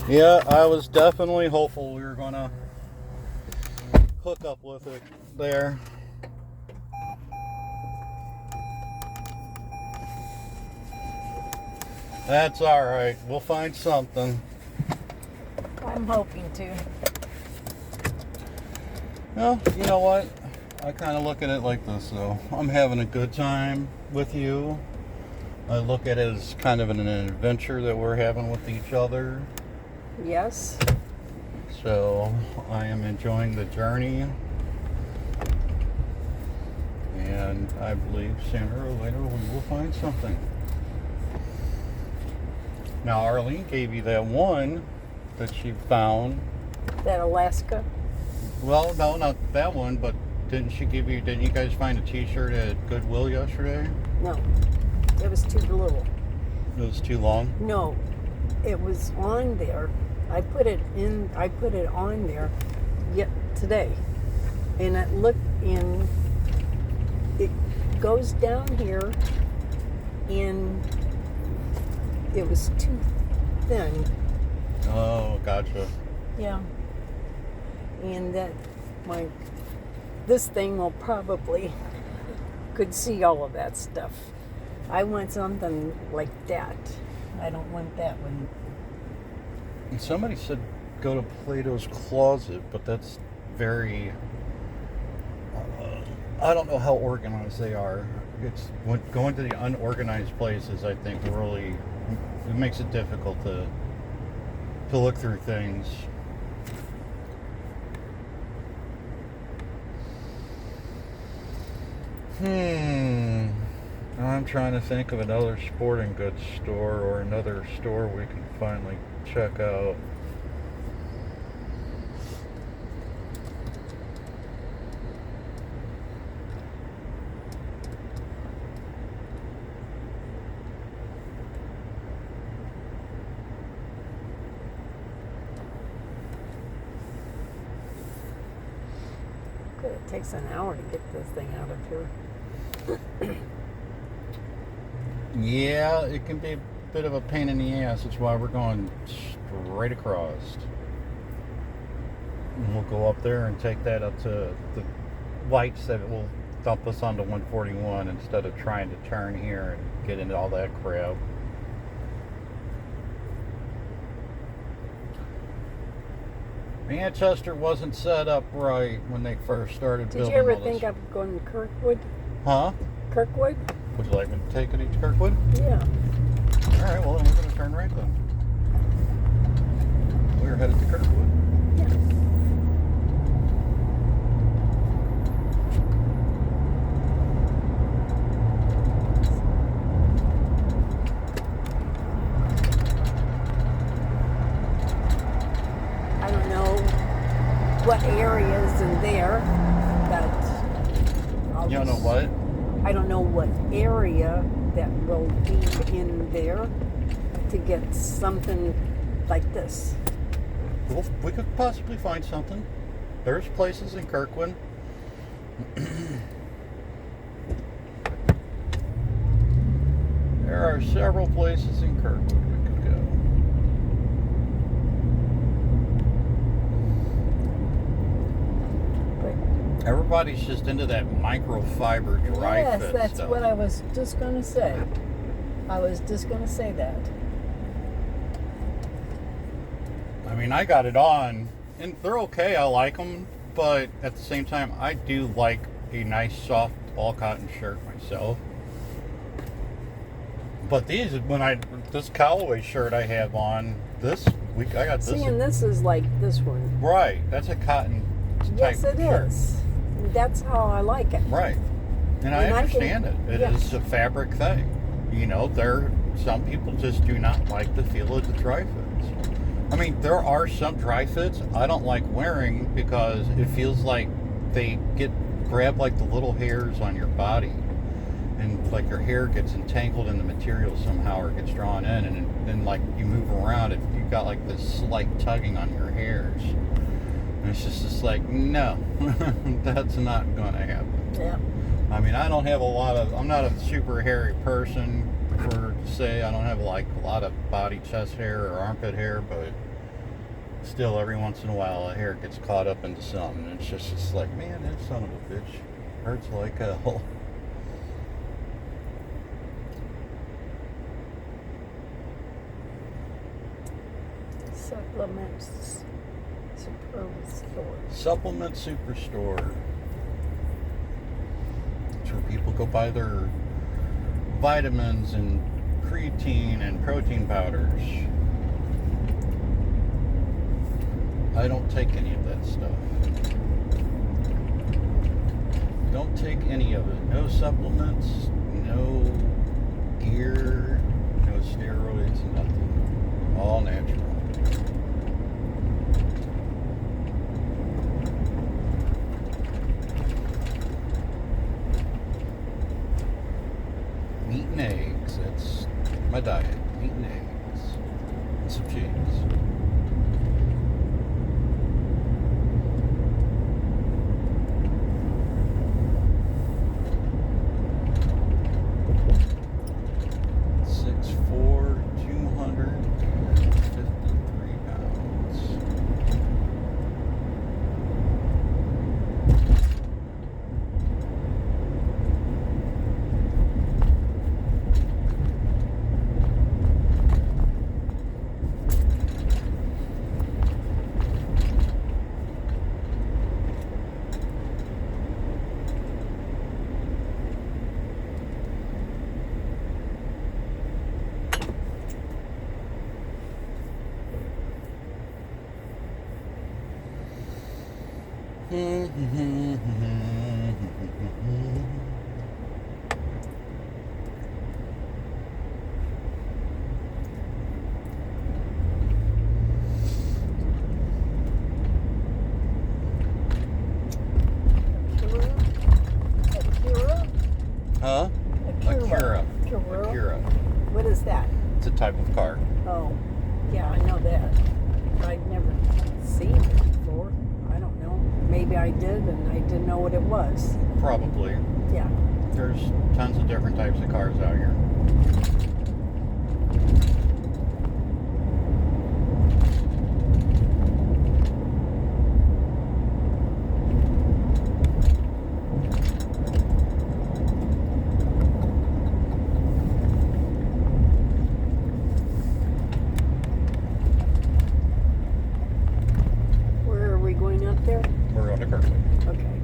Yeah, I was definitely hopeful we were gonna hook up with it there. That's alright. We'll find something. I'm hoping to. Well, you know what? I kind of look at it like this, though. I'm having a good time with you. I look at it as kind of an adventure that we're having with each other. Yes. So I am enjoying the journey. And I believe sooner or later we will find something. Now, Arlene gave you that one that she found. That Alaska? Well, no, not that one, but didn't you guys find a t-shirt at Goodwill yesterday? No. It was too little. It was too long? No. It was on there. I put it on there today. And it goes down here, and it was too thin. Oh, gotcha. Yeah. And this thing will probably could see all of that stuff. I want something like that. I don't want that one. And somebody said go to Plato's Closet, but that's very... I don't know how organized they are. Going to the unorganized places, I think, really... It makes it difficult to look through things. I'm trying to think of another sporting goods store or another store we can finally check out. Good, it takes an hour to get this thing out of here. Yeah, it can be a bit of a pain in the ass. That's why we're going straight across. And we'll go up there and take that up to the lights that will dump us onto 141 instead of trying to turn here and get into all that crap. Manchester wasn't set up right when they first started building. Did you ever think of going to Kirkwood? Huh? Kirkwood? Would you like me to take it to Kirkwood? Yeah. Alright, well then we're going to turn right then. We're headed to Kirkwood. Yeah. I don't know what areas in there that... You don't know what? I don't know what area that will be in there to get something like this. Well, we could possibly find something. There's places in Kirkwood. There are several places in Kirkwood we could go. Everybody's just into that microfiber dry fit Yes, that's stuff. what I was just going to say. I was just going to say that. I mean, I got it on, and they're okay. I like them, but at the same time, I do like a nice, soft, all-cotton shirt myself. But this Callaway shirt I have on this week, I got this. See, and this is like this one. Right, that's a cotton type Yes, it shirt. is. That's how I like it. Right, and I understand it. It is a fabric thing. You know, some people just do not like the feel of the dry fits. I mean, there are some dry fits I don't like wearing because it feels like they grab like the little hairs on your body, and like your hair gets entangled in the material somehow or gets drawn in, and then like you move around, you've got like this slight tugging on your hairs. And it's just like, no, that's not going to happen. Yeah. I mean, I'm not a super hairy person, I don't have like a lot of body, chest hair or armpit hair, but still, every once in a while, a hair gets caught up into something. And it's just like, man, that son of a bitch hurts like hell. Supplements Superstore. Supplement Superstore. It's where people go buy their vitamins and creatine and protein powders. I don't take any of that stuff. Don't take any of it. No supplements, no gear, no steroids, nothing. All natural. Meat and eggs. That's my diet. Meat and eggs. And some cheese. Huh? Acura. Acura. What is that? It's a type of car. Oh, yeah, I know that. I've never seen it before. I don't know. Maybe I did and I didn't know what it was. Probably. Yeah. There's tons of different types of cars out here. Where are we going up there? We're on to Kirkwood. Okay.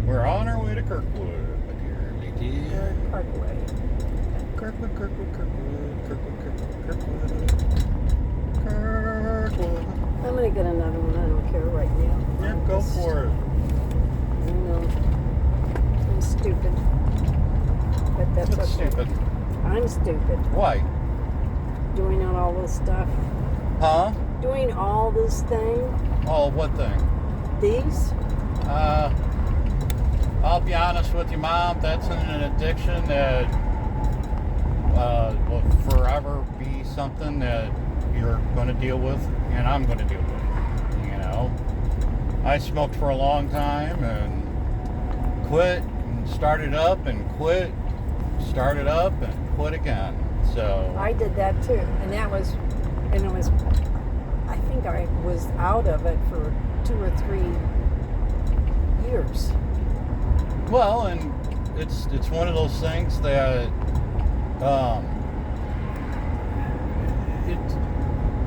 We're on our way to Kirkwood. Here, Parkway. Kirkwood, Kirkwood, Kirkwood, Kirkwood, Kirkwood, Kirkwood. Kirkwood. I'm gonna get another one. I don't care right now. Yeah, go for it. No. I'm stupid. But that's What's okay. stupid? I'm stupid. Why? Doing all this stuff. Huh? Doing all this thing. Oh, what thing? These. I'll be honest with you, Mom. That's an addiction that will forever be something that you're going to deal with, and I'm going to deal with. You know, I smoked for a long time and quit and started up and quit, started up and quit again. So I did that too, and it was. I think I was out of it for 2 or 3 years. well, and it's one of those things that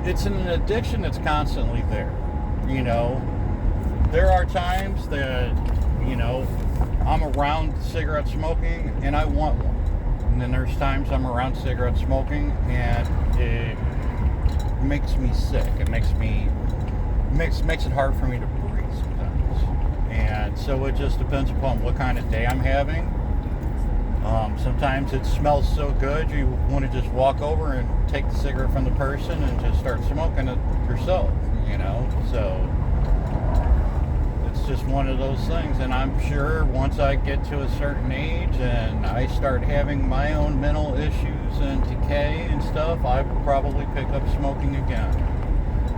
it's an addiction that's constantly there. You know, there are times that, you know, I'm around cigarette smoking and I want one. And then there's times I'm around cigarette smoking and it makes me sick. It makes it hard for me to breathe sometimes. And so it just depends upon what kind of day I'm having. Sometimes it smells so good you want to just walk over and take the cigarette from the person and just start smoking it yourself, you know. So it's just one of those things. And I'm sure once I get to a certain age and I start having my own mental issues and decay and stuff, I will probably pick up smoking again.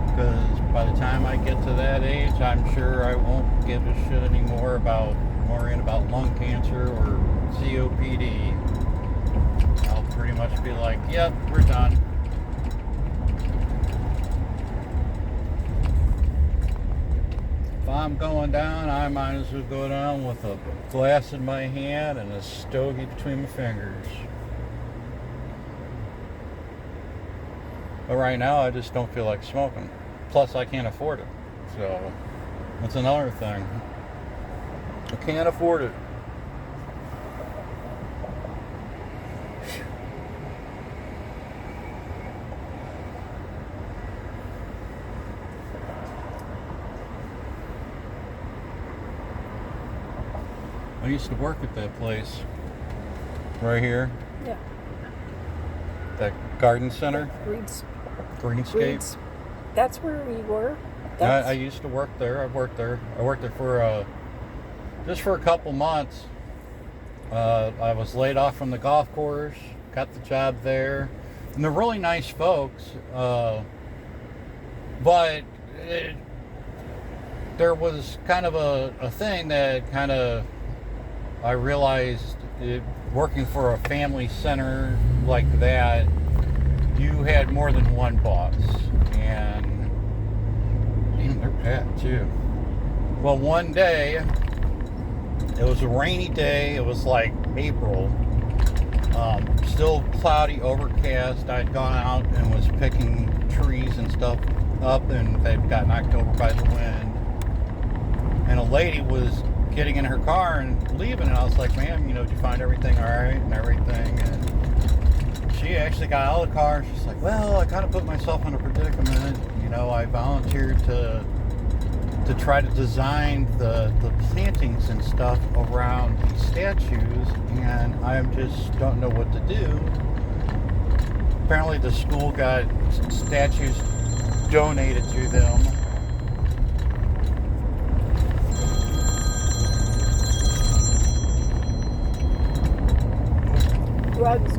Because by the time I get to that age, I'm sure I won't give a shit anymore about worrying about lung cancer or COPD. I'll pretty much be like, yep, we're done. I'm going down, I might as well go down with a glass in my hand and a stogie between my fingers. But right now, I just don't feel like smoking. Plus, I can't afford it. So, that's another thing. I can't afford it. I used to work at that place right here, Yeah. that garden center, Greenscape. That's where we were. I used to work there. I worked there for just for a couple months. I was laid off from the golf course, got the job there, and they're really nice folks. But there was kind of a thing that kind of I realized working for a family center like that, you had more than one boss, and they're packed too. Well, one day, it was a rainy day, it was like April, still cloudy, overcast. I'd gone out and was picking trees and stuff up, and they'd got knocked over by the wind, and a lady was getting in her car and leaving, and I was like, ma'am, did you find everything all right and everything? And she actually got out of the car, and she's like, well, I kind of put myself in a predicament. I volunteered to try to design the plantings and stuff around these statues, and I just don't know what to do. Apparently the school got statues donated to them. Drugs.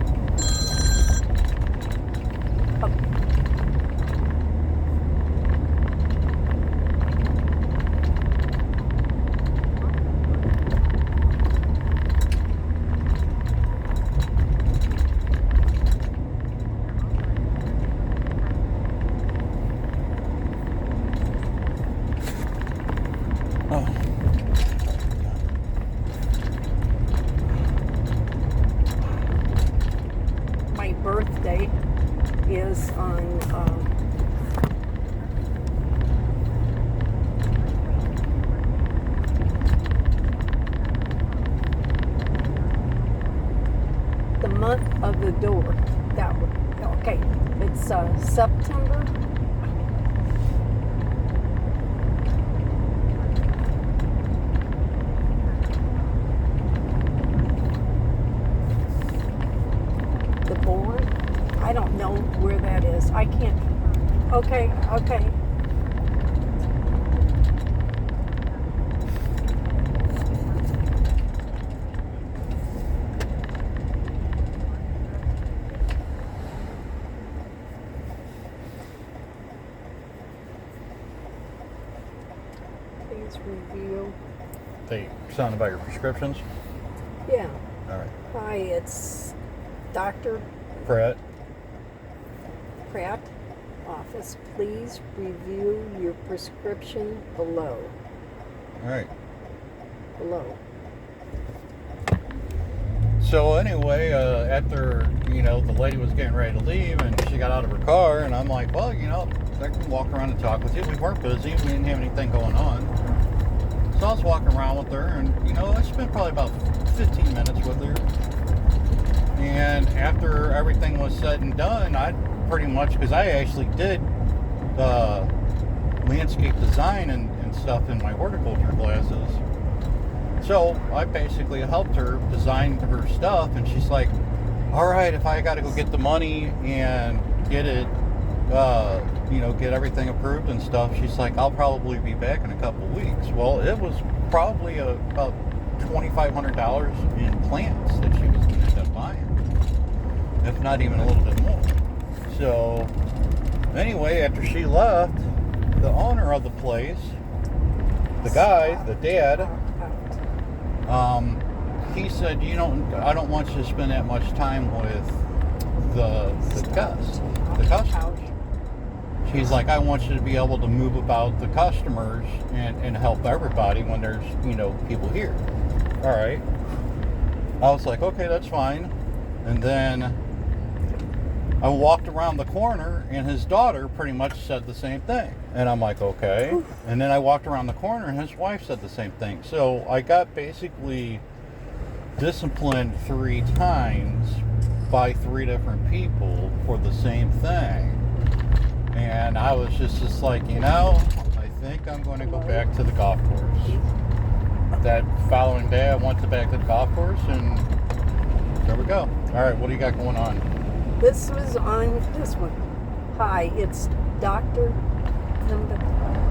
My birthday is on the month of the door. That one. Okay, it's September. I don't know where that is. I can't. Okay. Please review. They sound about your prescriptions? Yeah. All right. Hi, it's Dr. Pratt. Office. Please review your prescription below. All right. Below. So anyway, after, the lady was getting ready to leave and she got out of her car, and I'm like, well, I can walk around and talk with you. We weren't busy. We didn't have anything going on. So I was walking around with her, and, I spent probably about 15 minutes with her. And after everything was said and done, I pretty much, because I actually did landscape design and stuff in my horticulture classes. So I basically helped her design her stuff, and she's like, all right, if I got to go get the money and get it, get everything approved and stuff, she's like, I'll probably be back in a couple of weeks. Well, it was probably about $2,500 in plants that she was going to end up buying, if not even a little bit more. So anyway, after she left, the owner of the place, the guy, the dad, he said, I don't want you to spend that much time with the guests, the customers. He's like, I want you to be able to move about the customers and help everybody when there's, people here. All right. I was like, okay, that's fine. And then I walked around the corner, and his daughter pretty much said the same thing. And I'm like, okay. And then I walked around the corner, and his wife said the same thing. So I got basically disciplined 3 times by 3 different people for the same thing. And I was just like, I think I'm going to go back to the golf course. That following day, I went back to the golf course, and there we go. All right, what do you got going on? This was on this one. Hi, it's Dr.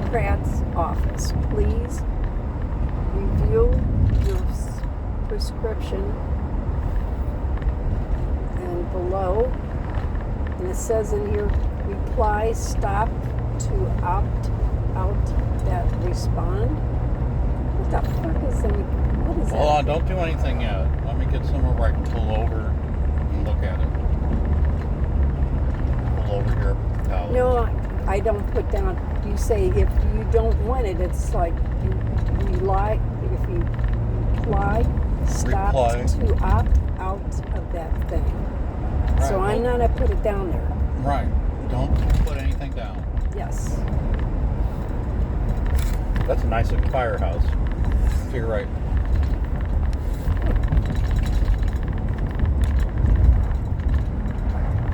Pratt's office. Please review your prescription. And below, and it says in here, reply stop to opt out that respond. What the fuck is that? What is that? Hold on, don't do anything yet. Let me get somewhere where I can pull over and look at it. Pull over here at the college. No, I don't put down. You say if you don't want it, it's like you rely. If you stop to opt out of that thing. Right, So I'm not gonna put it down there. Right. Don't put anything down. Yes. That's a nice looking firehouse. To your right.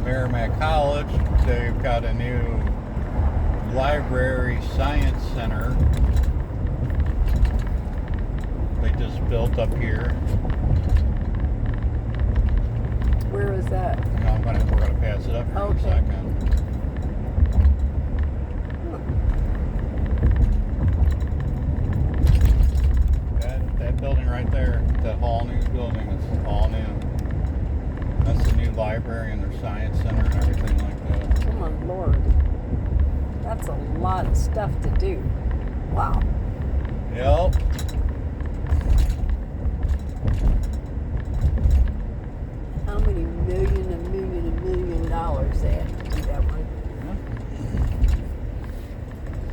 Merrimack College, they've got a new library science center they just built up here. Where is that? We're gonna pass it up here in a second. That building right there, that whole new building, is all new. That's the new library and their science center and everything like that. Come on, Lord. That's a lot of stuff to do. Wow. Yep. How many million dollars they had to do that one?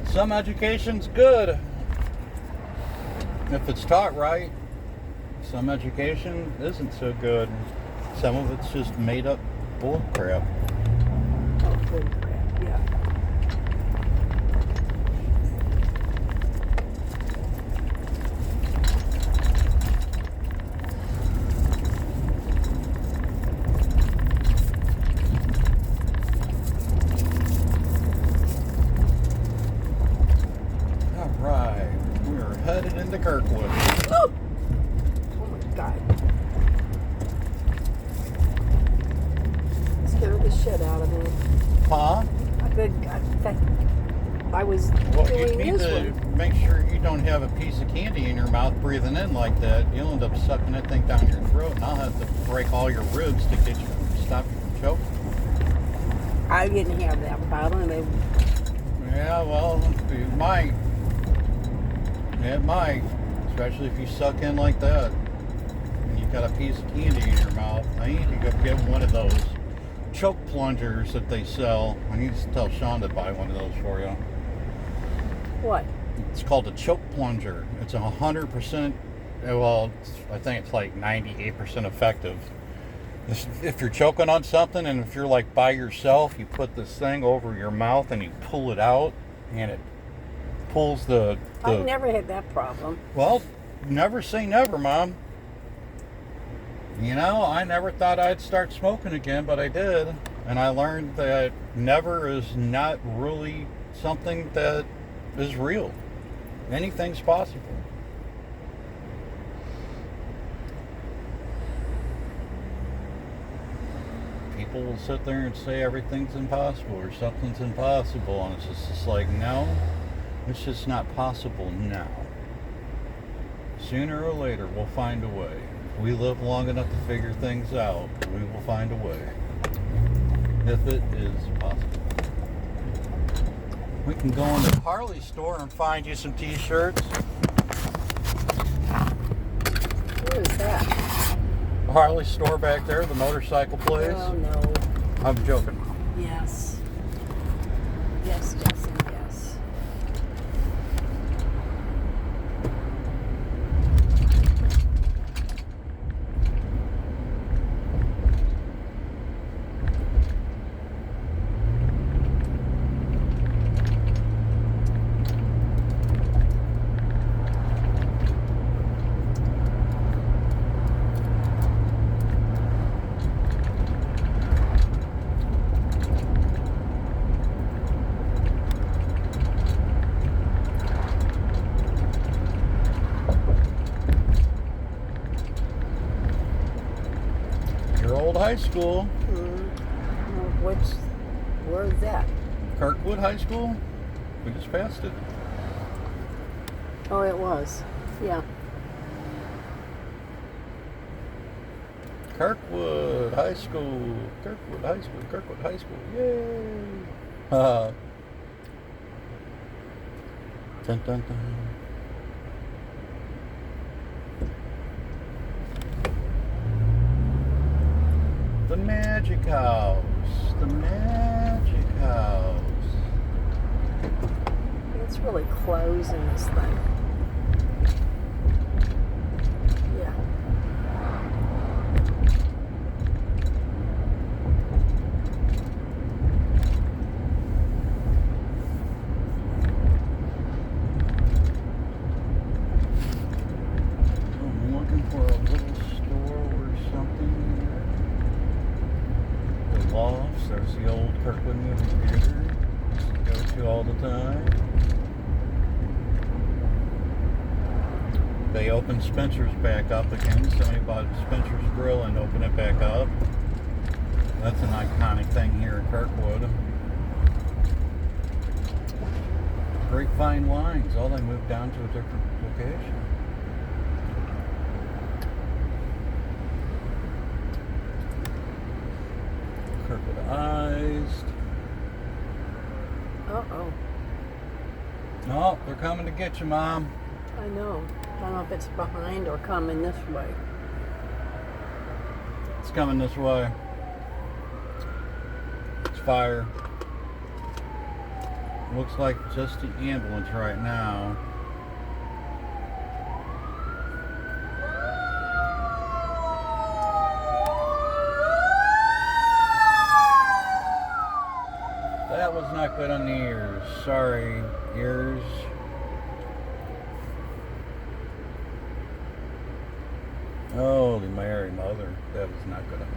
Some education's good if it's taught right. Some education isn't so good. Some of it's just made up bull crap. Oh, bull crap, yeah. All right, we're headed into Kirkwood. Oh my God. Scared the shit out of me. Huh? Good God. I was Well, you doing need this to one. make sure you don't have a piece of candy in your mouth breathing in like that. You'll end up sucking that thing down your throat, and I'll have to break all your ribs to get you stop you from choking. I didn't have that problem. Yeah, well, you might. It might, especially if you suck in like that. And you got a piece of candy in your mouth. I need to go get one of those choke plungers that they sell. I need to tell Sean to buy one of those for you. What? It's called a choke plunger. It's 100%, well, I think it's like 98% effective. If you're choking on something and if you're like by yourself, you put this thing over your mouth and you pull it out and it pulls the I've never had that problem. Well, never say never, Mom. I never thought I'd start smoking again, but I did. And I learned that never is not really something that is real. Anything's possible. People will sit there and say everything's impossible or something's impossible, and it's just like, no, it's just not possible now. Sooner or later, we'll find a way. If we live long enough to figure things out, we will find a way. If it is possible. We can go in the Harley store and find you some t-shirts. Where is that? Harley store back there, the motorcycle place. Oh, no. I'm joking. Yes. Yes, High School. Where's that? Kirkwood High School. We just passed it. Oh, it was. Yeah. Kirkwood High School. Kirkwood High School. Kirkwood High School. Yay! Dun, dun, dun. The Magic House. The Magic House. It's really closing this thing. Yeah. I'm looking for a little store or something here. The Lofts. There's the old Kirkwood movie theater. Go to all the time. They opened Spencer's back up again. Somebody bought Spencer's Grill and opened it back up. That's an iconic thing here in Kirkwood. Grapevine Lines. Oh, they moved down to a different location. Kirkwood Eyes. Uh-oh. Oh, they're coming to get you, Mom. I know. I don't know if it's behind or coming this way. It's coming this way. It's fire. Looks like just the ambulance right now. That was not good on the ears. Sorry, ears. Holy Mary, Mother. That was not good on the ears.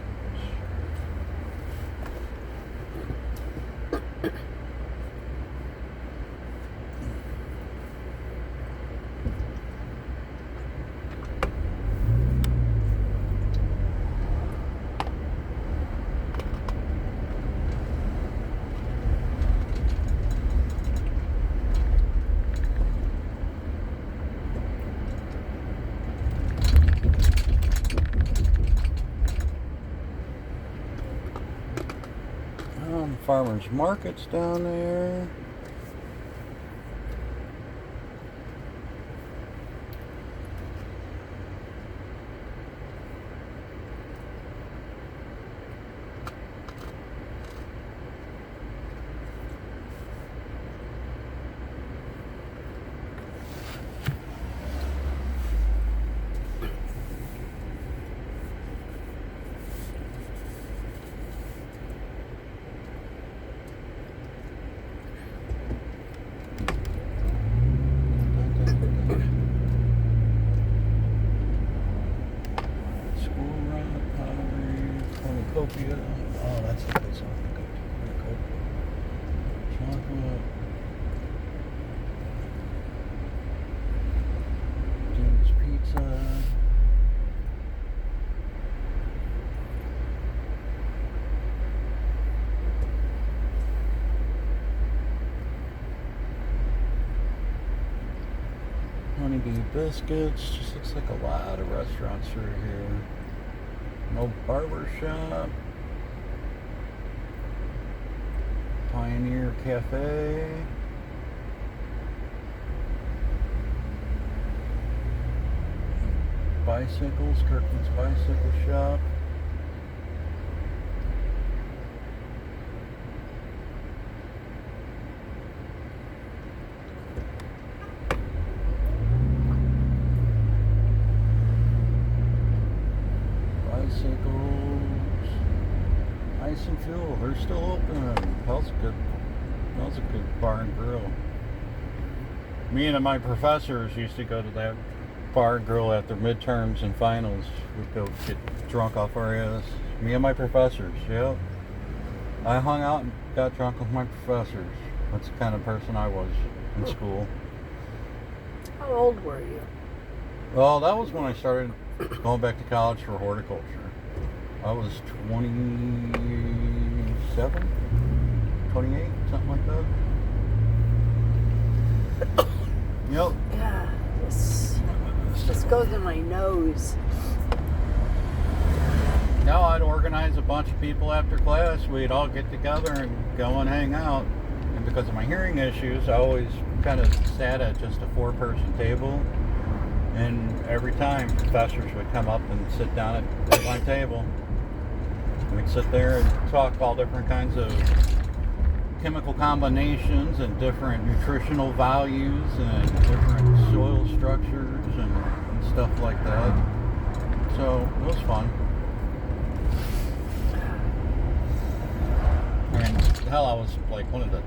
Farmers markets down there. Cornucopia. Oh, that's the place I want to go to. Cornucopia. Chocolate. Jim's Pizza. Honeybee Biscuits. Just looks like a lot of restaurants through here. No barber shop. Pioneer Cafe. Bicycles, Kirkland's Bicycle Shop. Bicycles. Ice and Fuel, they're still open. That was a good bar and grill. Me and my professors used to go to that bar and grill after midterms and finals. We'd go get drunk off our ass. Me and my professors, yep. I hung out and got drunk with my professors. That's the kind of person I was in school. How old were you? Well, that was when I started going back to college for horticulture. I was 27, 28, something like that. Yep. Yeah, this goes in my nose. No, I'd organize a bunch of people after class. We'd all get together and go and hang out. And because of my hearing issues, I always kind of sat at just a 4-person table. And every time, professors would come up and sit down at my table. We'd sit there and talk all different kinds of chemical combinations and different nutritional values and different soil structures and stuff like that. So it was fun. And hell, I was like one of the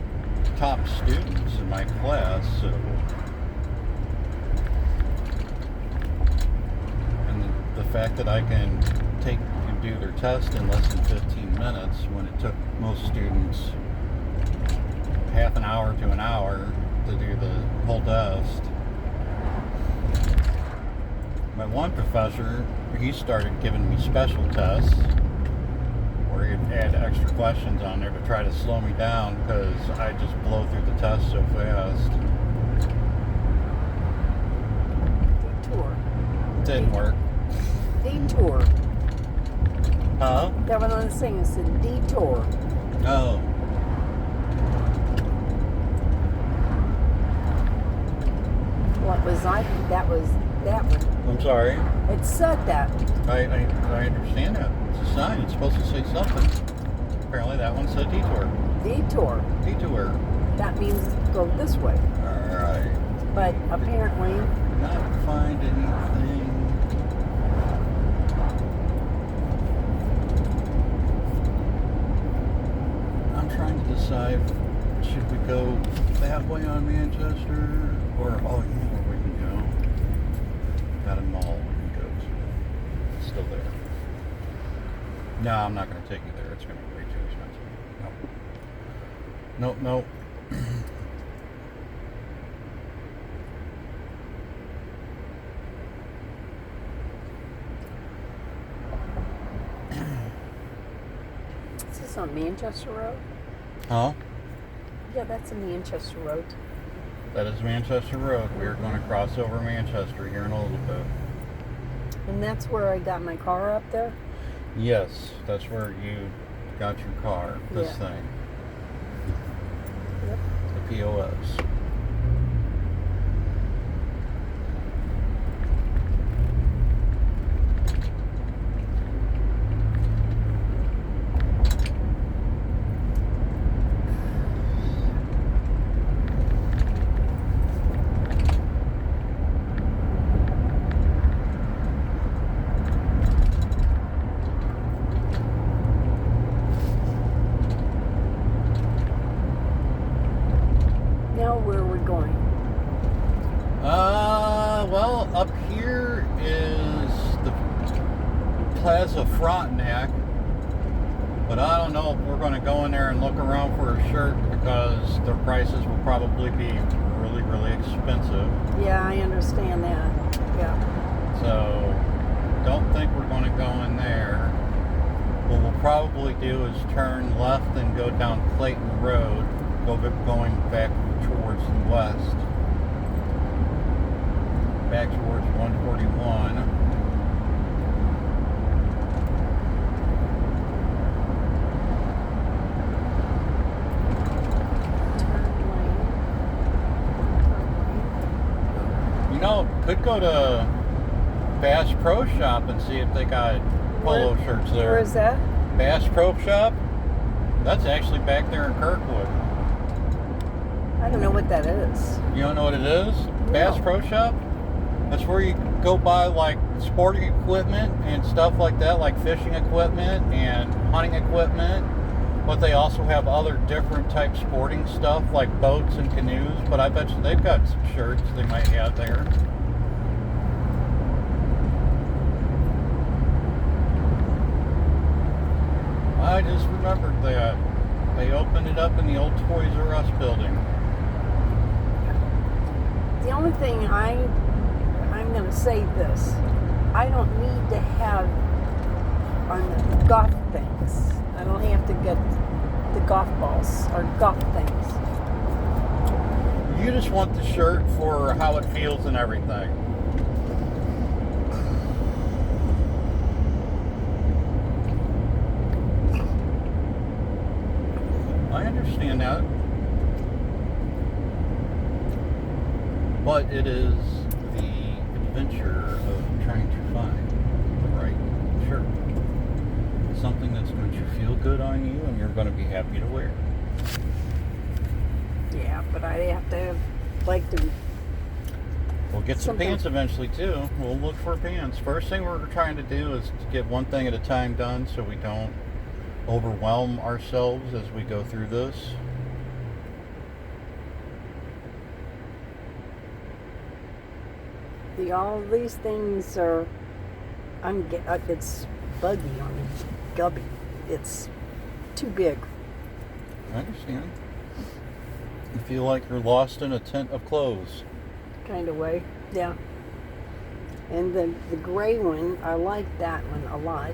top students in my class, so. And the fact that I can take and do their test in less than 15 minutes when it took most students half an hour to an hour to do the whole test. My one professor, he started giving me special tests where he'd add extra questions on there to try to slow me down because I just blow through the test so fast. Detour. It didn't work. Detour. Huh? That one on the thing is a detour. Oh. What was that was that one. I'm sorry. It said that. I understand that. It's a sign. It's supposed to say something. Apparently that one said detour. Detour. Detour. That means go this way. Alright. But apparently, Not find anything. I'm trying to decide, should we go that way on Manchester or, oh, you know where we can go? Got a mall we can go to. It's still there. No, I'm not going to take you there. It's going to be way too expensive. Nope. Nope. is this on Manchester Road? Huh? Yeah, that's a Manchester Road. That is Manchester Road. We are going to cross over Manchester here in a little bit. And that's where I got my car up there? Yes, that's where you got your car. This Yeah. thing. Yep. The POS. Now where are we going? Well, up here is the Plaza Frontenac, but I don't know if we're going to go in there and look around for a shirt because their prices will probably be really, really expensive. Yeah, I understand that. Yeah. So, don't think we're going to go in there. What we'll probably do is turn left and go down Clayton Road, going back towards the west, back towards 141. You know, could go to Bass Pro Shop and see if they got polo shirts there. Where is that? Bass Pro Shop? That's actually back there in Kirkwood. I don't know what that is. You don't know what it is? Bass No. Pro Shop? That's where you go buy like sporting equipment and stuff like that, like fishing equipment and hunting equipment. But they also have other different type sporting stuff like boats and canoes. But I bet you they've got some shirts they might have there. I just remembered that. They opened it up in the old Toys R Us building. The only thing I'm going to say this. I don't need to have on the golf things. I don't have to get the golf balls or golf things. You just want the shirt for how it feels and everything. I understand that. But it is the adventure of trying to find the right shirt. Something that's going to feel good on you and you're going to be happy to wear. Yeah, but I have to like to. We'll get some pants eventually too. We'll look for pants. First thing we're trying to do is to get one thing at a time done so we don't overwhelm ourselves as we go through this. All these things are. It's buggy on me, gubby. It's too big. I understand. You feel like you're lost in a tent of clothes. Kind of way, yeah. And the gray one, I like that one a lot.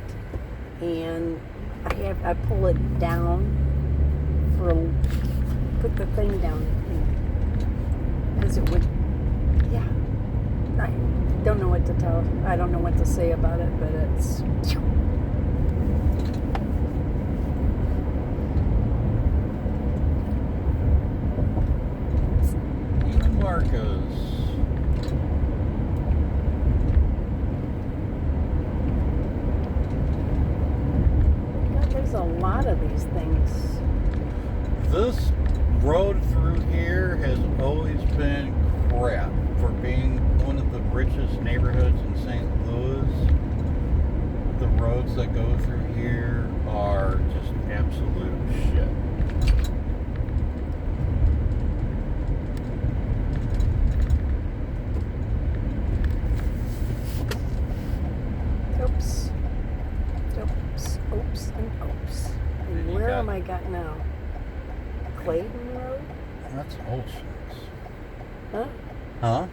And I pull it down put the thing down because it would, yeah. I don't know what to tell. I don't know what to say about it, but it's. Marcos. God, there's a lot of these things. This road through here has always been crap for being one of the richest neighborhoods in St. Louis. The roads that go through here are just absolute shit. And where am I got now? Clayton Road? That's old Schnucks. Huh? Huh?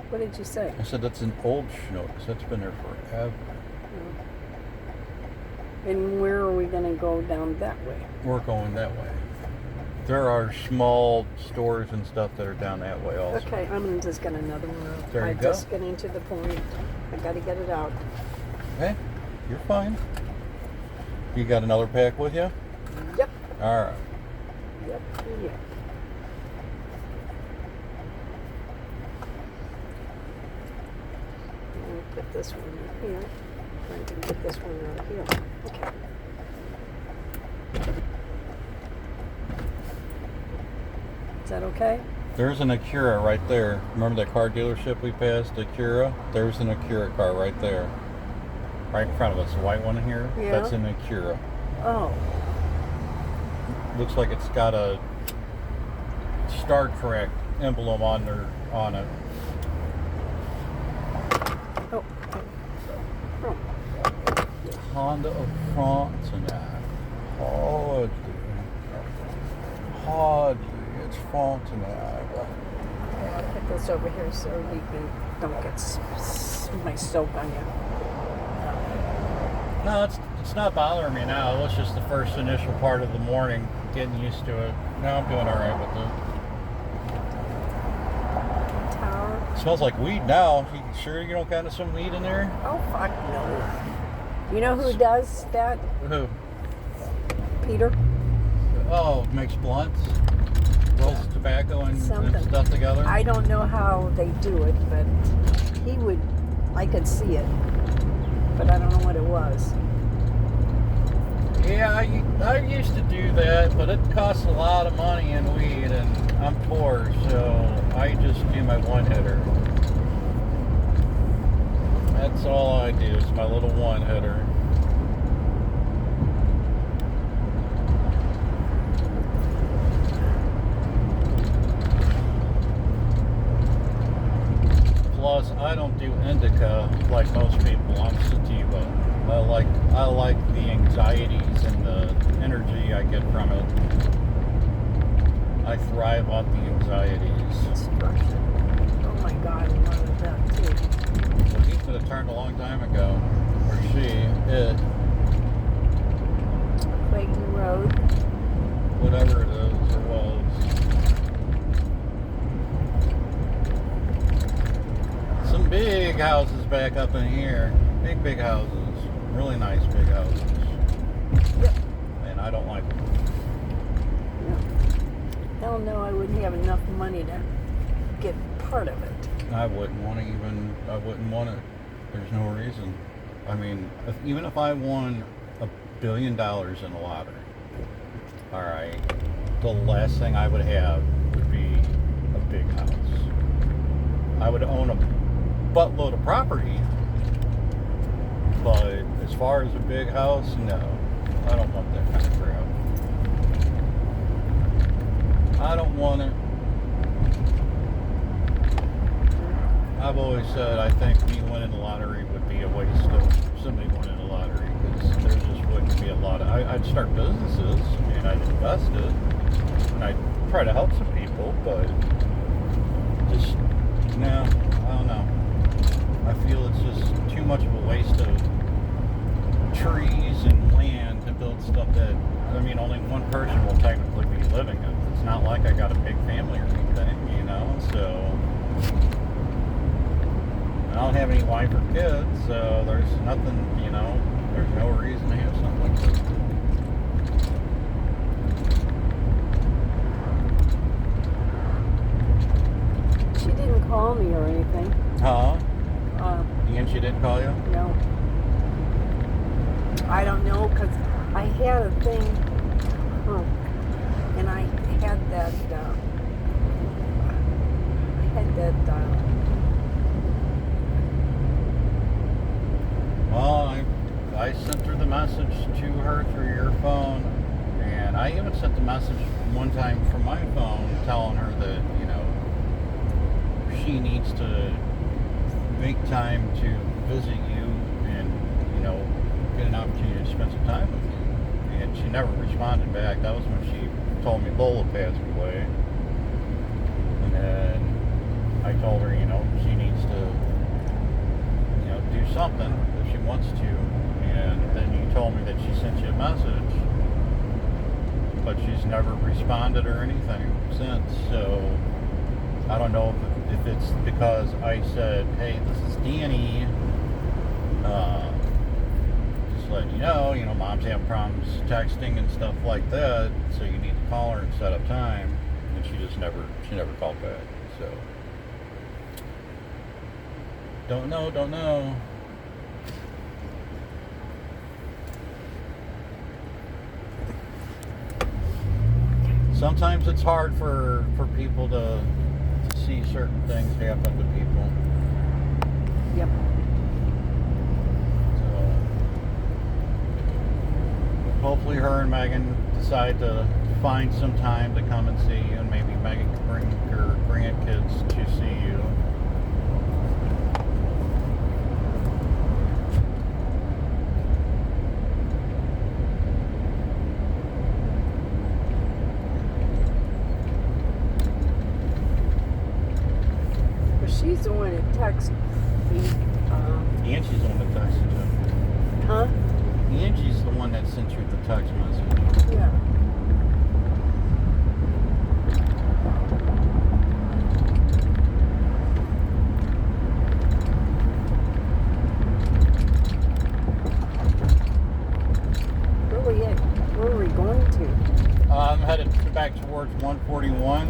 What did you say? I said that's an old Schnucks. That's been there forever. And where are we going to go down that way? We're going that way. There are small stores and stuff that are down that way also. Okay, I'm just going another road. There you I'm go. just getting to the point. I got to get it out. Okay, you're fine. You got another pack with you? Yep. All right. Yep. I'm going to put this one right here. I'm going to put this one right here. Okay. Is that okay? There's an Acura right there. Remember that car dealership we passed, Acura? There's an Acura car right there. Right in front of us, the white one here. Yeah. That's an Acura. Oh. Looks like it's got a Star Trek emblem on it. Oh. Oh. Honda of Frontenac. Hardly. It's Frontenac. I'll put this over here so you don't get my soap on you. No, it's not bothering me now. It was just the first initial part of the morning, getting used to it. Now I'm doing all right with it. Tower. It smells like weed now. You sure you don't got some weed in there? Oh, fuck no. You know who does that? Who? Peter. Oh, makes blunts, rolls tobacco and stuff together. I don't know how they do it, but he would. I could see it, but I don't know what it was. Yeah, I used to do that, but it costs a lot of money in weed, and I'm poor, so I just do my one hitter. That's all I do is my little one hitter. Plus, I don't do indica like most people. I'm sativa. I like the anxieties and the energy I get from it. I thrive on the anxieties. Destruction. Oh my God, I wanted that too. Well, he could have turned a long time ago. Or she, it. Clayton Road. Whatever it is or was. Some big houses back up in here. Big houses. Really nice big houses. Yep. And I don't like them. No. Hell no, I wouldn't have enough money to get part of it. I wouldn't want it. There's no reason. I mean, even if I won $1 billion in the lottery, all right, the last thing I would have would be a big house. I would own a buttload of property, but as far as a big house, no. I don't want that kind of crap. I don't want it. I've always said I think me winning the lottery would be a waste of somebody winning the lottery, because there just wouldn't be a lot of... I'd start businesses, and I'd invest it, and I'd try to help some people, but just, no, I don't know. I feel it's just too much of a waste of trees and land to build stuff that, I mean, only one person will technically be living in. It's not like I got a big family or anything, you know, so... I don't have any wife or kids, so there's nothing, you know, there's no reason to have something like this. She didn't call me or anything. Huh? And she didn't call you? No. I don't know, because I had a thing, and I had that, Well, I sent her the message to her through your phone, and I even sent the message one time from my phone telling her that, you know, she needs to make time to visit you and, you know, get an opportunity to spend some time with you. And she never responded back. That was when she told me Lola passed away. And then I told her, you know, she needs to, you know, do something if she wants to. And then you told me that she sent you a message, but she's never responded or anything since. So I don't know if it's because I said, hey, this is Danny, just letting you know, mom's having problems texting and stuff like that, so you need to call her and set up time. And she never called back. So don't know. Sometimes it's hard for people to see certain things happen to people. Yep. So hopefully her and Megan decide to find some time to come and see you, and maybe Megan can bring her grandkids to see you. She's the one that texted me. Angie's the one that texted you. Huh? Angie's the one that sent you the text message. Yeah. Where are we going to? I'm headed back towards 141.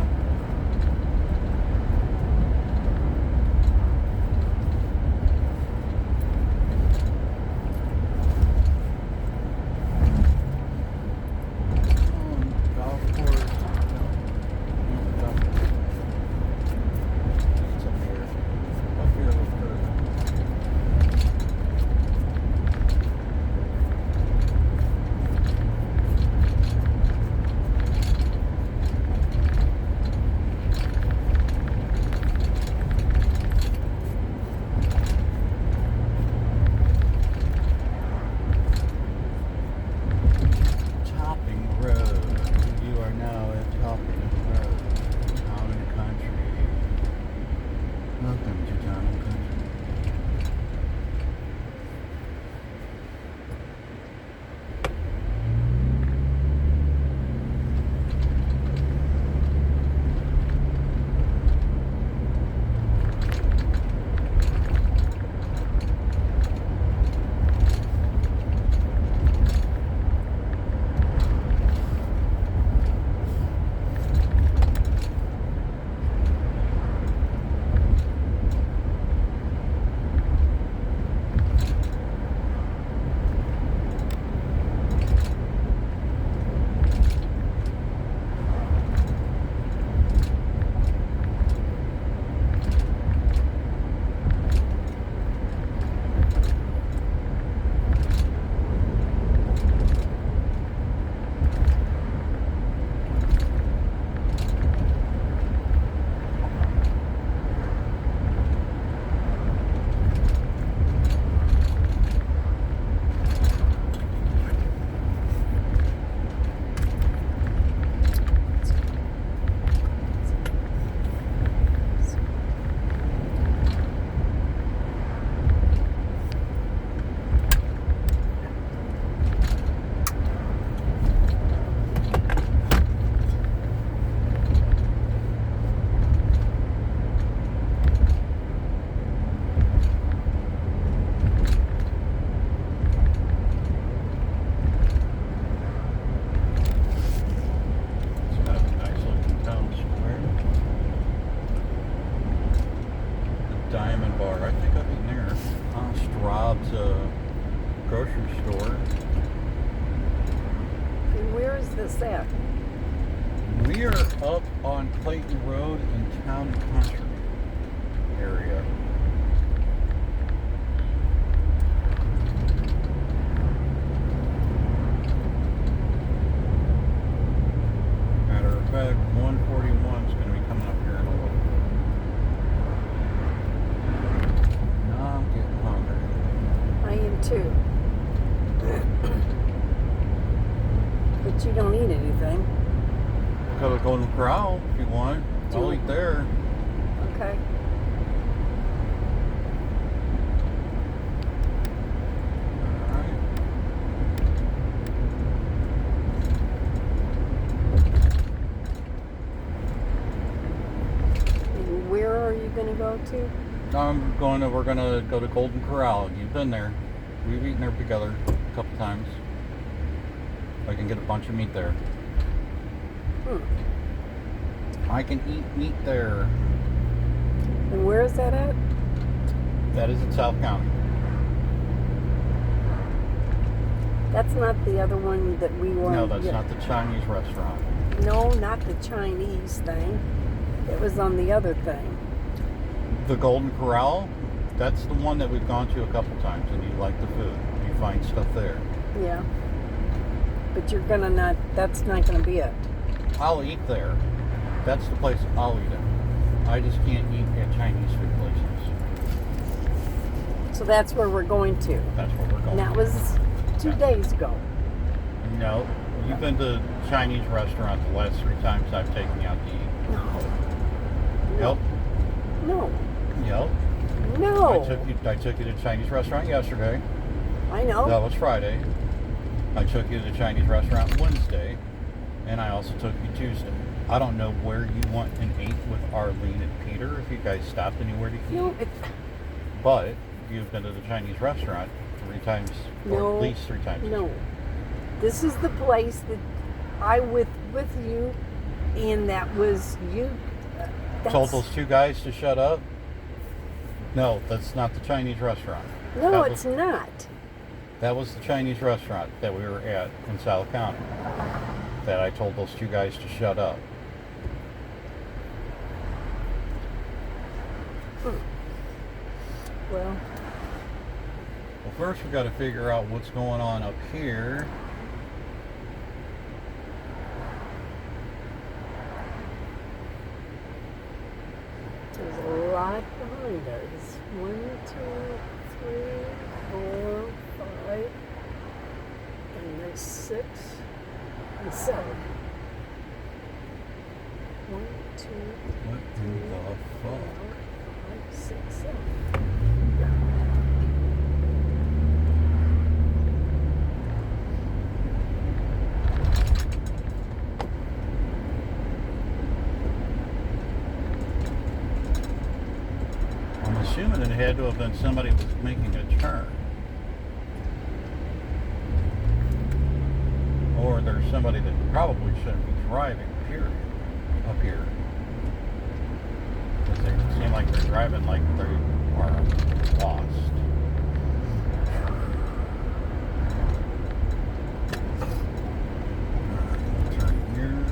this at? We are up on Clayton Road in Town and Country area. Matter of fact, 141 is going to be coming up here in a little bit. Now I'm getting hungry. I am too. But you don't eat anything. Go to Golden Corral if you want. I'll eat there. Okay. Alright. And where are you going to go to? We're gonna go to Golden Corral. You've been there. We've eaten there together a couple times. I can get a bunch of meat there. I can eat meat there. And where is that at? That is in South County. That's not the other one that we wanted. No, that's not the Chinese restaurant. No, not the Chinese thing. It was on the other thing. The Golden Corral, that's the one that we've gone to a couple times, and you like the food. You find stuff there. Yeah. But you're gonna not, that's not gonna be it. I'll eat there. That's the place I'll eat at. I just can't eat at Chinese food places. So that's where we're going to. That's where we're going. And that was 2 days ago. No, you've been to Chinese restaurant the last 3 times I've taken you out to eat. No. Yep. No. Yep. No. I took you to Chinese restaurant yesterday. I know. That was Friday. I took you to the Chinese restaurant Wednesday, and I also took you Tuesday. I don't know where you went and ate with Arlene and Peter, if you guys stopped anywhere to eat. No, But you've been to the Chinese restaurant 3 times, or at least 3 times. No. This is the place that I with you, and that was you. Told those 2 guys to shut up? No, that's not the Chinese restaurant. No, it's not. That was the Chinese restaurant that we were at in South County. That I told those 2 guys to shut up. Well, First we got to figure out what's going on up here. there's a lot behind us. 1, 2, 3, 4, 5, and there's 6 and 7. 1, 2, What in the fuck? 5, 6, 7. I'm assuming it had to have been somebody who was making a turn. Or there's somebody that probably shouldn't be driving, period, up here. Because they seem like they're driving like they are lost. Turn here.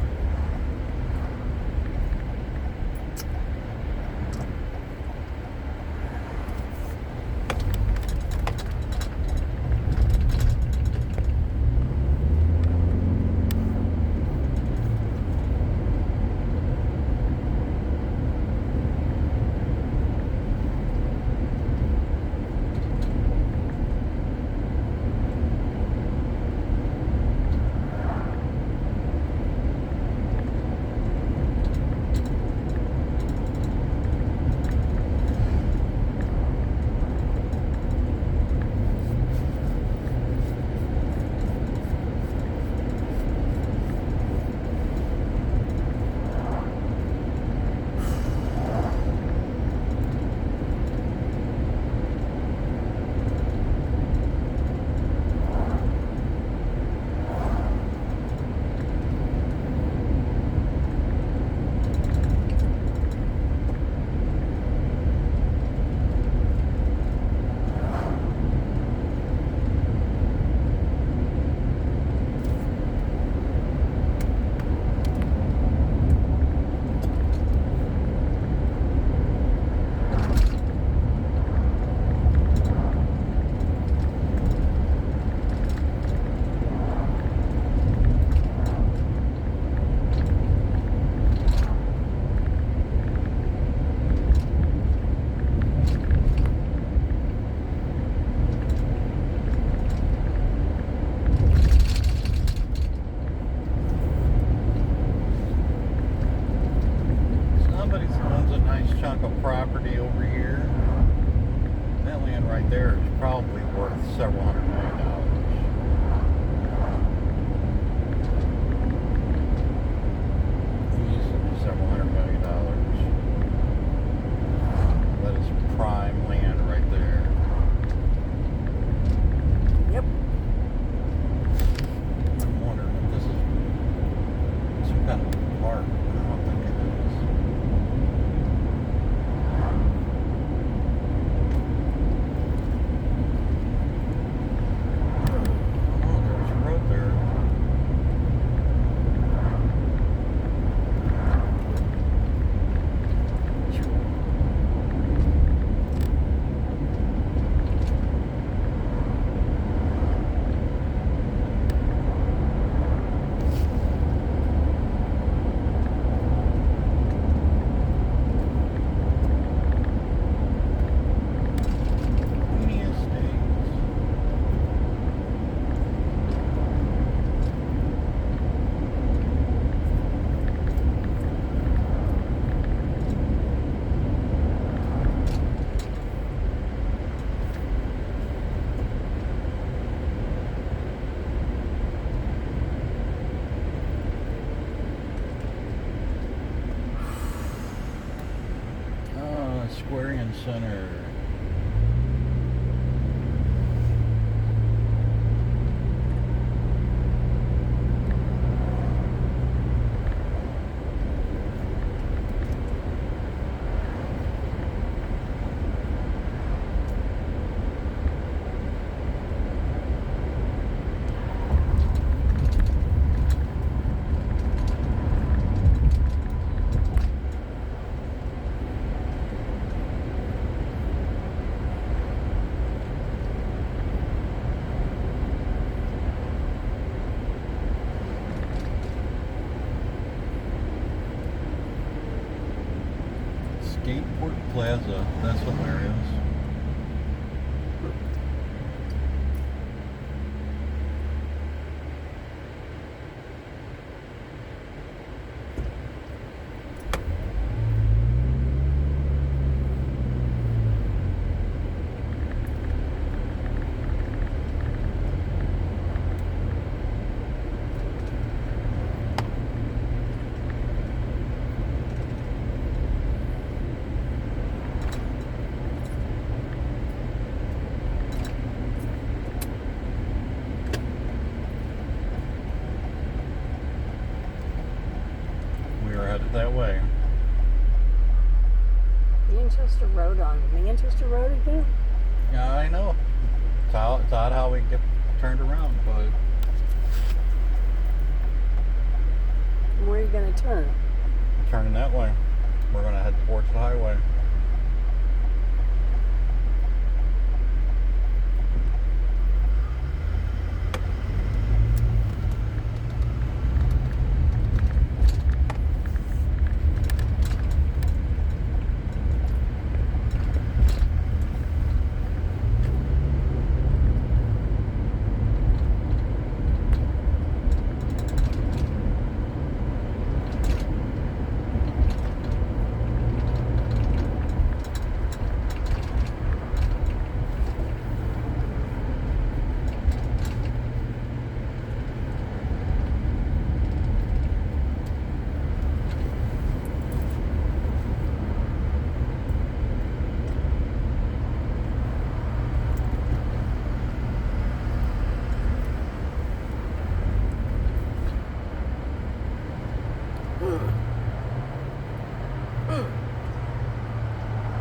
chunk of property over here. That land right there is probably worth several $100 million. Easily several $100 million. That is prime land right there. Yep. I'm wondering if this is some kind of park. I don't think it is. Oh, there's a road there. Aquarian Center. Skateport Plaza, that's hilarious. We are headed that way. Manchester Road on Manchester Road again? Yeah, I know. It's odd how we get turned around, but Where are you going to turn? I'm turning that way. We're going to head towards the highway.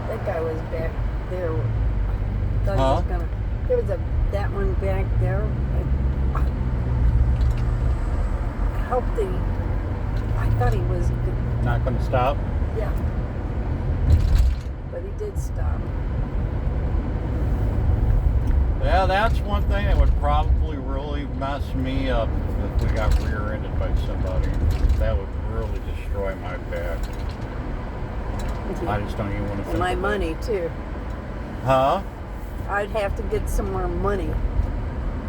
That guy was back there. Thought he was gonna. There was that one back there. I hope I thought he was. Not going to stop? Yeah. But he did stop. Yeah, that's one thing that would probably really mess me up if we got rear-ended by somebody. That would really destroy my back. I just don't even want to think My of it. money too. Huh? I'd have to get some more money.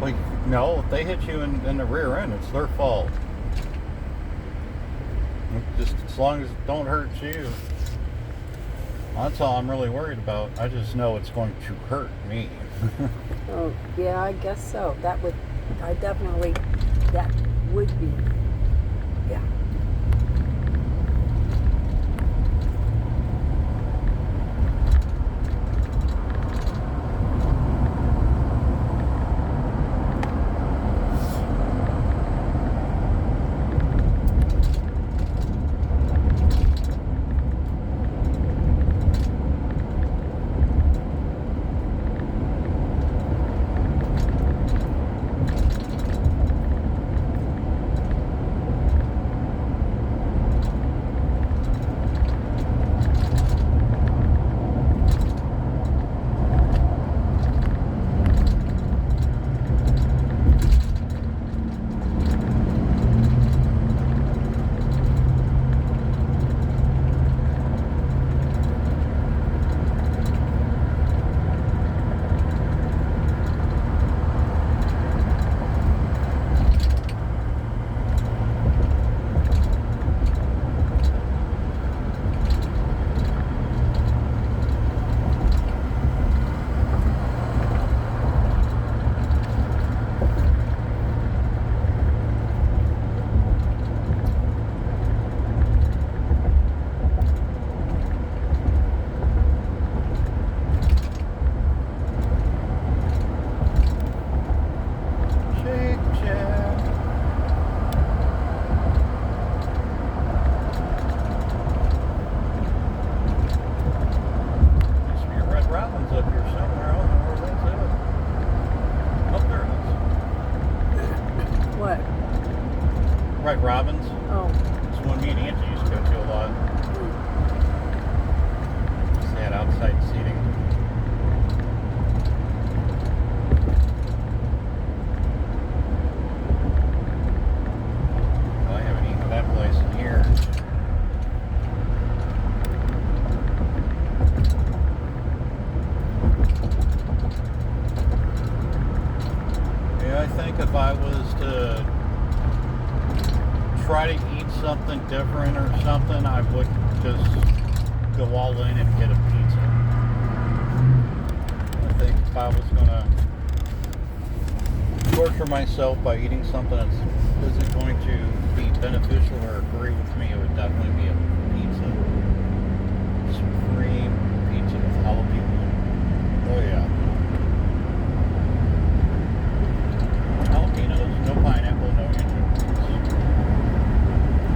Well, no, if they hit you in the rear end, it's their fault. Just as long as it don't hurt you. Right. That's all I'm really worried about. I just know it's going to hurt me. Oh, yeah, I guess so. That would be, yeah. What? Red Robin's. Oh. It's one me and Angie used to go to a lot. Just they had outside seating. Well, I haven't eaten at that place in years. Yeah, I think if I was to try to eat something different or something, I would just go all in and get a pizza. I think if I was gonna torture myself by eating something that isn't going to be beneficial or agree with me, it would definitely be a pizza. Supreme pizza with jalapeno. Oh yeah. Jalapenos, no pineapple, no anchovies.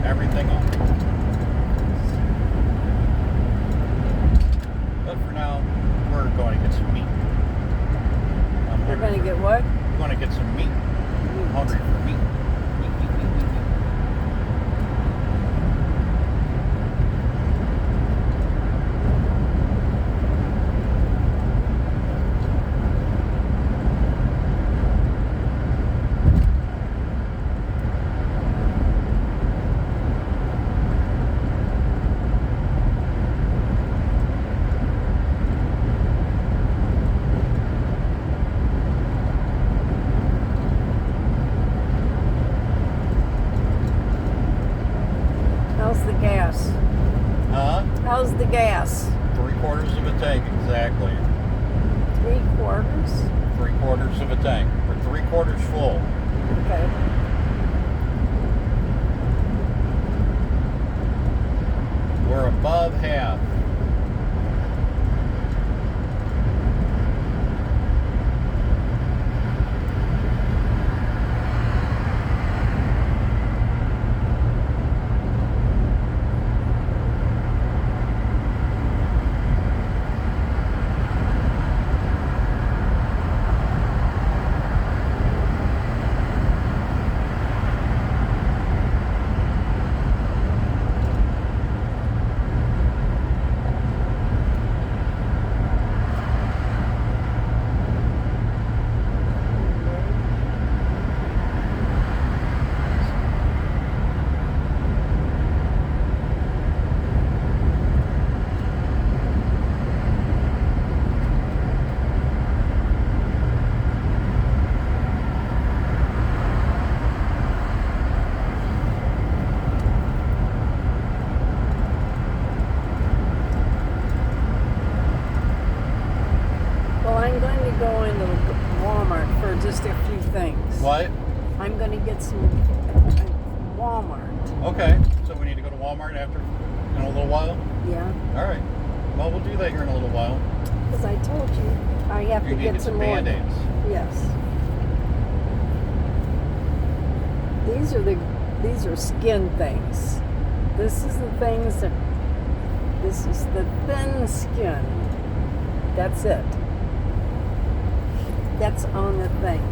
Everything on it. But for now, we're going to get some meat. We're going to get what? We're going to get some meat. I'm hungry for meat. Meat. How's the gas? Huh? How's the gas? 3/4 of a tank, exactly. 3/4? 3/4 of a tank. We're 3/4 full. Okay. We're above half. What? I'm going to get some Walmart. Okay. So we need to go to Walmart after in a little while? Yeah. All right. Well, we'll do that here in a little while. Because I told you I have You to need get some more. Band-Aids. Yes. These are skin things. This is the things that. This is the thin skin. That's it. That's on the thing.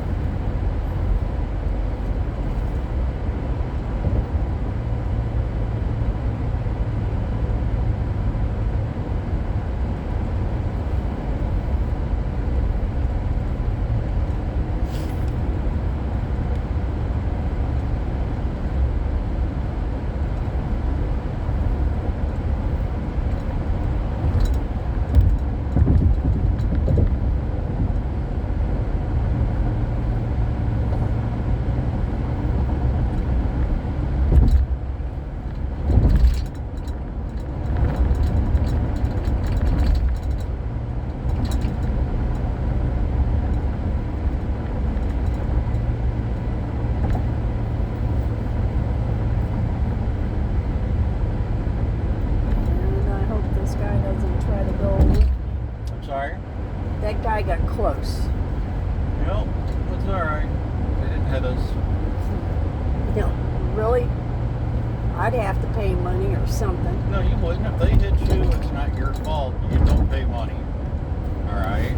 That guy got close. Yep, that's alright. They didn't hit us. No, really? I'd have to pay money or something. No, you wouldn't. If they hit you, it's not your fault. You don't pay money. Alright?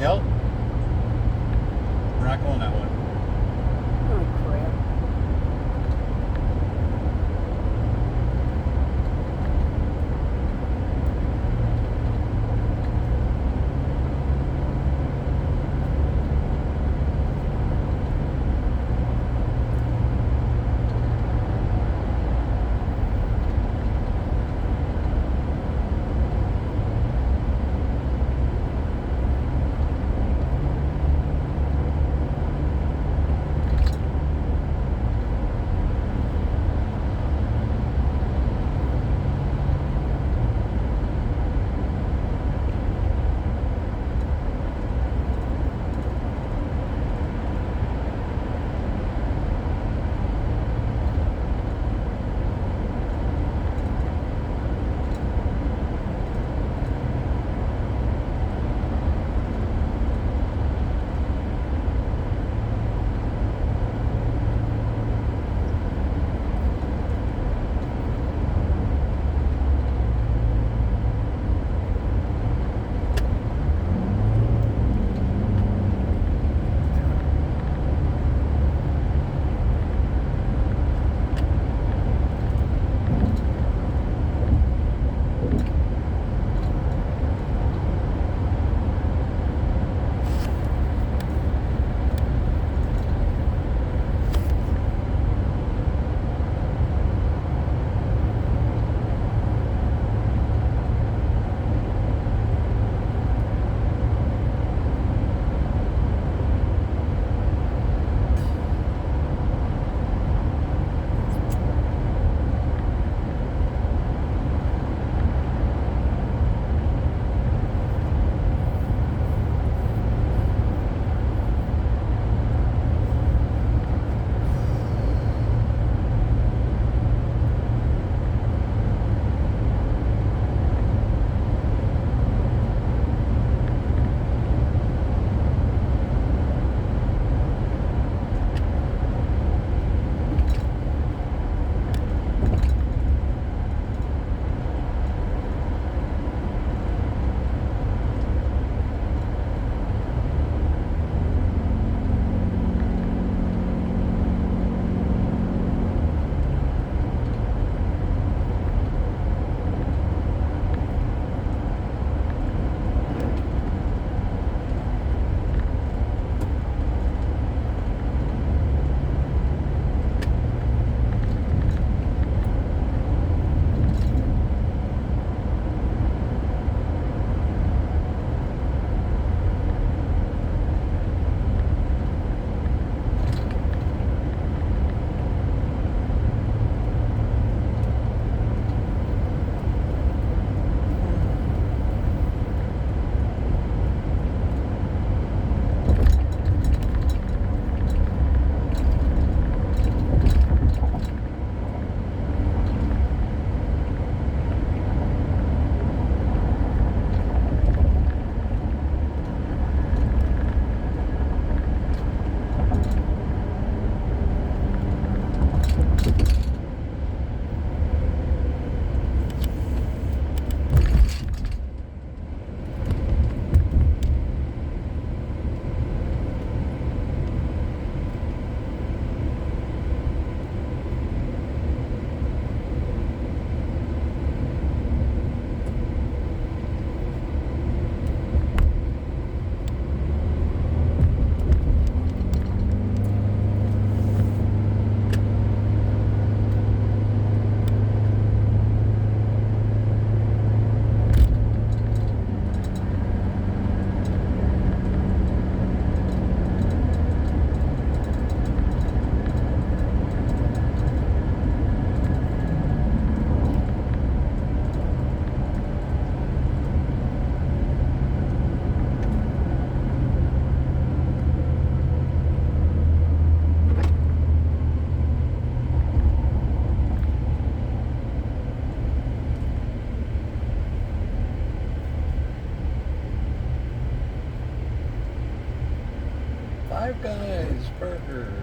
Yep. We're not going that way. Oh, crap. Five Guys burgers.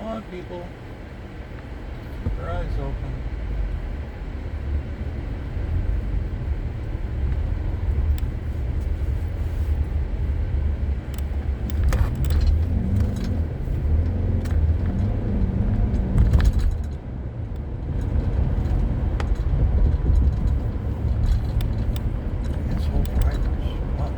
Come on, people. Keep your eyes open. Asshole drivers. Fuck.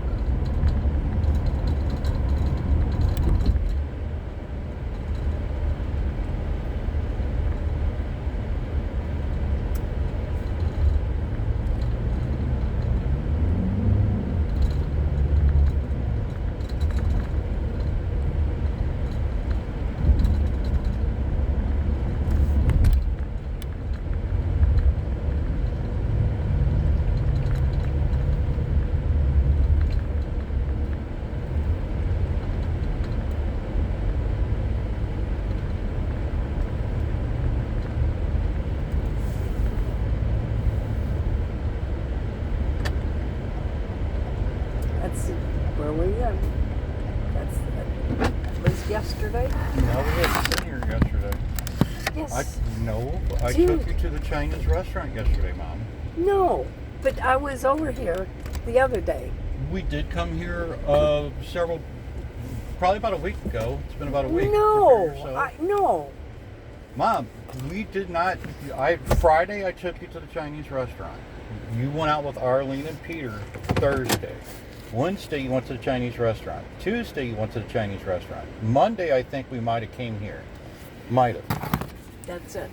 That's where we are. That was yesterday. No, we had been here yesterday. Yes. I Dude. took you to the Chinese restaurant yesterday, Mom. No, but I was over here the other day. We did come here probably about a week ago. It's been about a week. No, or so. no. Mom, we did not. Friday I took you to the Chinese restaurant. You went out with Arlene and Peter Thursday. Wednesday you went to the Chinese restaurant. Tuesday you went to the Chinese restaurant. Monday I think we might have came here. Might have. That's it.